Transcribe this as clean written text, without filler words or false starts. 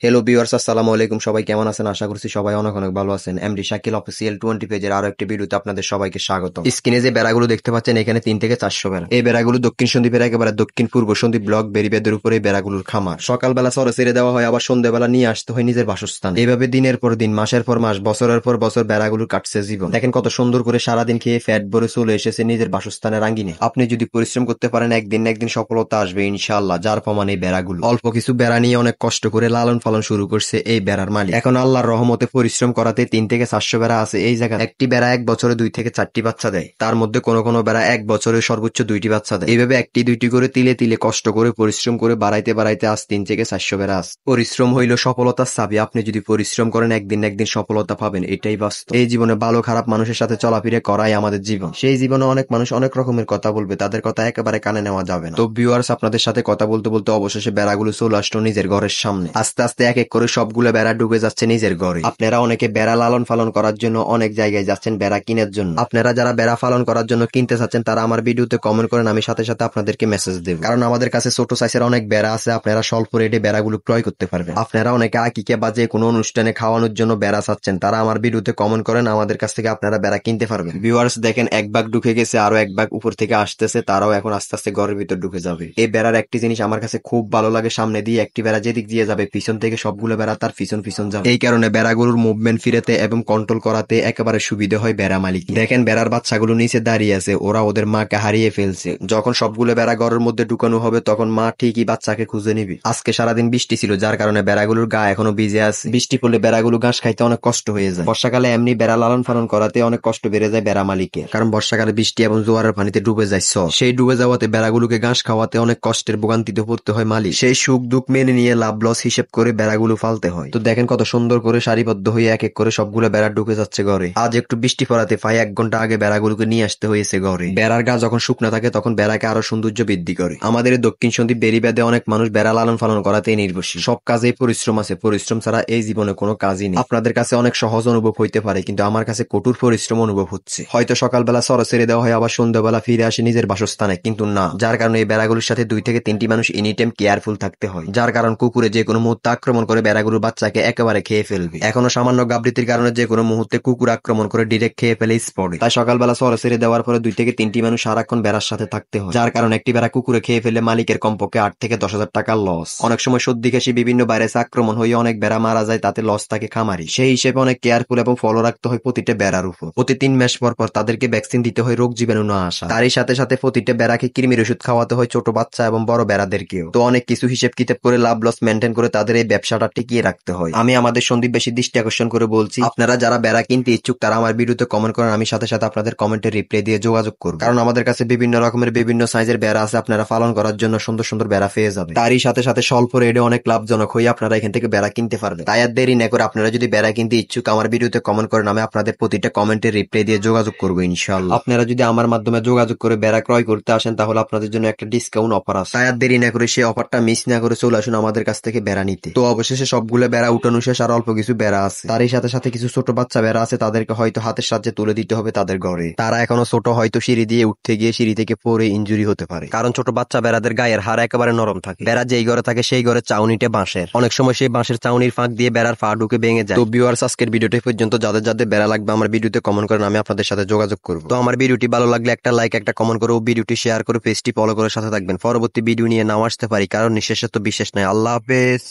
Hello viewers, আসসালামু আলাইকুম। সবাই কেমন আছেন? আশা করছি সবাই অনেক অনেক ভালো আছেন। এমডি শাকিল অফিসিয়াল 20 পেজের আরো একটি ভিডিওতে আপনাদের সবাইকে স্বাগত। স্ক্রিনে যে বেড়াগুলো দেখতে পাচ্ছেন, এখানে 3 থেকে 400 বেড়া। এই বেড়াগুলো দক্ষিণ সন্দ্বীপের একেবারে দক্ষিণ পূর্ব সন্দ্বীপ ব্লক বেরিবেদের উপরে এই বেড়াগুলোর খামার। সকালবেলা সরে ছেড়ে দেওয়া হয়, আবার সন্ধ্যাবেলা নিয়ে আসতে হয় নিজের বাসস্থানে। এভাবে দিনের পর দিন, মাসের পর মাস, বছরের পর বছর বেড়াগুলোর কাটছে জীবন। দেখেন কত সুন্দর করে সারাদিন খেয়ে ফ্যাট ভরে চলে এসেছে নিজের বাসস্থানের আঙ্গিনে। আপনি যদি পরিশ্রম করতে পারেন, একদিন না একদিন সফলতা আসবে ইনশাআল্লাহ। যার প্রমাণ এই বেড়াগুলো। অল্প কিছু বেড়া নিয়ে অনেক কষ্ট করে লালন পালন শুরু করছে এই বেড়ার মালিক। এখন আল্লাহর রহমতে পরিশ্রম করাতে 3 থেকে 400 বেড়া আছে এই জায়গায়। একটি বেড়া এক বছরে 2 থেকে 4টি বাচ্চা দেয়। তার মধ্যে কোনো কোনো বেড়া এক বছরে সর্বোচ্চ 2টি বাচ্চা দেয়। এইভাবে একটি দুইটি করে তিলে তিলে কষ্ট করে পরিশ্রম করে বাড়াইতে বাড়াইতে আজ 3 থেকে 400 বেড়া আছে। পরিশ্রম হইল সফলতার চাবি। আপনি যদি পরিশ্রম করেন, একদিন না একদিন সফলতা পাবেন, এটাই বাস্তব। এই জীবনে ভালো খারাপ মানুষের সাথে চলাফিরে করাই আমাদের জীবন। সেই জীবনে অনেক মানুষ অনেক রকমের কথা বলবে, তাদের কথা একেবারে কানে নেওয়া যাবে না। তো ভিউয়ার্স, আপনাদের সাথে কথা বলতে বলতে অবশেষে বেড়াগুলো চলে আসলো নিজের ঘরের সামনে। আস্তে আস্তে এক এক করে সবগুলো বেড়া ডুবে যাচ্ছে নিজের ঘরে। আপনারা অনেকে বেড়া লালন পালন করার জন্য অনেক জায়গায় যাচ্ছেন বেড়া কিনার জন্য। আপনারা যারা বেড়া পালন করার জন্য কিনতে চাচ্ছেন, তারা আমার ভিডিওতে কমেন্ট করেন, আমি সাথে সাথে আপনাদেরকে মেসেজ দেব। কারণ আমাদের কাছে ছোট সাইজের অনেক বেড়া আছে, আপনারা স্বল্প রেটে বেড়াগুলো ক্রয় করতে পারবেন। আপনারা অনেকে আকিকে বা যে কোনো অনুষ্ঠানে খাওয়ানোর জন্য বেড়া চাচ্ছেন, তারা আমার ভিডিওতে কমেন্ট করেন, আমাদের কাছ থেকে আপনারা বেড়া কিনতে পারবেন। ভিউয়ার্স দেখেন, এক ভাগ ঢুকে গেছে, আরো এক ভাগ উপর থেকে আসতেছে, তারাও এখন আস্তে আস্তে ঘরের ভিতর ঢুকে যাবে। এই বেড়ার একটি জিনিস আমার কাছে খুব ভালো লাগে, সামনে দিয়ে একটি বেড়া যেদিক দিয়ে যাবে, পিছন থেকে সবগুলো বেড়া তার পিছন পিছন যাবে। এই কারণে বেড়াগুলোর মুভমেন্ট ফিরাতে এবং কন্ট্রোল করাতে একেবারে সুবিধা হয় বেড়া মালিক। দেখেন বেড়ার বাচ্চাগুলো নিচে দাঁড়িয়ে আছে, ওরা ওদের মাকে হারিয়ে ফেলছে। যখন সবগুলো বেড়া ঘরের মধ্যে ঢুকানো হবে, তখন মা ঠিকই বাচ্চাকে খুঁজে নিবে। আজকে সারাদিন বৃষ্টি ছিল, যার কারণে বেড়াগুলোর গা এখনো ভিজে আছে। বৃষ্টি পড়লে বেড়াগুলো ঘাস খাইতে অনেক কষ্ট হয়ে যায়। বর্ষাকালে এমনি বেড়া লালন পালন করাতে অনেক কষ্ট বেড়ে যায় বেড়া মালিকের, কারণ বর্ষাকালে বৃষ্টি এবং জোয়ারের পানিতে ডুবে যায় সব। সেই ডুবে যাওয়াতে বেড়াগুলোকে ঘাস খাওয়াতে অনেক কষ্টের ভোগান্তিতে পড়তে হয় মালিক। সেই সুখ দুঃখ মেনে নিয়ে লাভ লস হিসেব করে বেড়াগুলো ফালতে হয়। তো দেখেন কত সুন্দর করে সারিবদ্ধ হয়ে এক এক করে সবগুলো বেড়া ঢুকে যাচ্ছে ঘরে। আজ একটু বৃষ্টি পড়াতে প্রায় 1 ঘন্টা আগে বেড়াগুলোকে নিয়ে আসতে হয়েছে ঘরে। বেড়ার গা যখন শুকনা থাকে, তখন বেড়াকে আরো সৌন্দর্য বৃদ্ধি করে। আমাদের এই দক্ষিণ সন্দ্বীপ বেড়িবাঁধে অনেক মানুষ বেড়া লালন পালন করাতেই নির্ভরশীল। সব কাজেই পরিশ্রম আছে, পরিশ্রম ছাড়া এই জীবনে কোনো কাজই নেই। আপনাদের কাছে অনেক সহজ অনুভব হইতে পারে, কিন্তু আমার কাছে কঠোর পরিশ্রম অনুভব হচ্ছে। হয়তো সকালবেলা সর ছেড়ে দেওয়া হয়, আবার সন্ধ্যাবেলা ফিরে আসে নিজের বাসস্থানে, কিন্তু না। যার কারণে এই বেড়াগুলোর সাথে 2 থেকে 3টি মানুষ এনি টাইম কেয়ারফুল থাকতে হয়। যার কারণ কুকুরে যে কোনো মুহূর্তে আক্রমণ করে বেড়াগুলোর বাচ্চাকে একেবারে খেয়ে ফেলবে। এখনো সামান্য গাবৃতির কারণে যে কোনো মুহূর্তে কুকুর আক্রমণ করে ডিরেক্ট খেয়ে ফেলে স্পটে। তাই সকালবেলা সর ছেড়ে দেওয়ার পরে 2 থেকে 3টি মানুষ সারাক্ষণ বেড়ার সাথে থাকতে হয়। যার কারণে একটি বেড়া কুকুরে খেয়ে ফেলে মালিকের কমপক্ষে 8 থেকে 10,000 টাকা লস। অনেক সময় সর্দি কাশি বিভিন্ন ভাইরাসে আক্রমণ হয়ে অনেক বেড়া মারা যায়, তাতে লস থাকে খামারি। সেই হিসেবে অনেক কেয়ারফুল এবং ফলো রাখতে হয় প্রতিটা বেড়ার উপর। প্রতি 3 মাস পর পর তাদেরকে ভ্যাকসিন দিতে হয় রোগ জীবাণু না আসা। তারই সাথে সাথে প্রতিটা বেড়াকে কৃমির ওষুধ খাওয়াতে হয়, ছোট বাচ্চা এবং বড় বেড়াদেরকেও। তো অনেক কিছু হিসেব কিতাব করে লাভ লস মেনটেন করে তাদের এই ব্যবসাটা টিকিয়ে রাখতে হয়। আমি আমাদের সন্দ্বীপবাসীর দৃষ্টি আকর্ষণ করে বলছি, আপনারা যারা বেড়া কিনতে ইচ্ছুক, তারা আমার ভিডিওতে কমেন্ট করেন, আমি সাথে সাথে আপনাদের কমেন্টে রিপ্লাই দিয়ে যোগাযোগ করব। কারণ আমাদের কাছে বিভিন্ন রকমের বিভিন্ন সাইজের বেড়া আছে, আপনারা পালন করার জন্য সুন্দর সুন্দর বেড়া পেয়ে যাবেন। তারই সাথে সাথে স্বল্প রেটে অনেক লাভজনক হয়ে আপনারা এখান থেকে বেড়া কিনতে পারবেন। তাই আর দেরি না করে আপনারা যদি বেড়া কিনতে ইচ্ছুক, আমার ভিডিওতে কমেন্ট করেন, আমি আপনাদের প্রতিটা কমেন্টে রিপ্লাই দিয়ে যোগাযোগ করবো ইনশাআল্লাহ। আপনারা যদি আমার মাধ্যমে যোগাযোগ করে বেড়া ক্রয় করতে আসেন, তাহলে আপনাদের জন্য একটা ডিসকাউন্ট অফার আছে। তাই আর দেরি না করে সেই অফারটা মিস না করে চলে আসুন আমাদের কাছ থেকে বেড়া নিতে। তো অবশেষে সবগুলো বেড়া উঠানো শেষ, আর অল্প কিছু বেড়া আছে। তারই সাথে সাথে কিছু ছোট বাচ্চা বেড়া আছে, তাদেরকে হয়তো হাতের সাহায্যে তুলে দিতে হবে তাদের ঘরে। তারা এখনো ছোট, হয়তো সিঁড়ি দিয়ে উঠতে গিয়ে সিঁড়ি থেকে পড়ে ইনজুরি হতে পারে, কারণ ছোট বাচ্চা বেড়াদের গায়ের হাড় একেবারে নরম থাকে। বেড়া যেই ঘরে থাকে সেই ঘরে চাউনিটা বাঁশের, অনেক সময় সেই বাঁশের চাউনির ফাঁক দিয়ে বেড়ার পা ঢুকে ভেঙে যায়। তো ভিউয়ার্স, আজকের ভিডিওটি পর্যন্ত। যাদের যাদের বেড়া লাগবে আমার ভিডিওতে কমেন্ট করেন, আমি আপনাদের সাথে যোগাযোগ করব। তো আমার ভিডিওটি ভালো লাগলে একটা লাইক, একটা কমেন্ট করে, ভিডিওটি শেয়ার করে, পেজটি ফলো করে সাথে থাকবেন। পরবর্তী ভিডিও নিয়ে নাও আসতে পারি, কারণ নিঃশেষে তো বিশেষ নাই। আল্লাহ হাফেজ।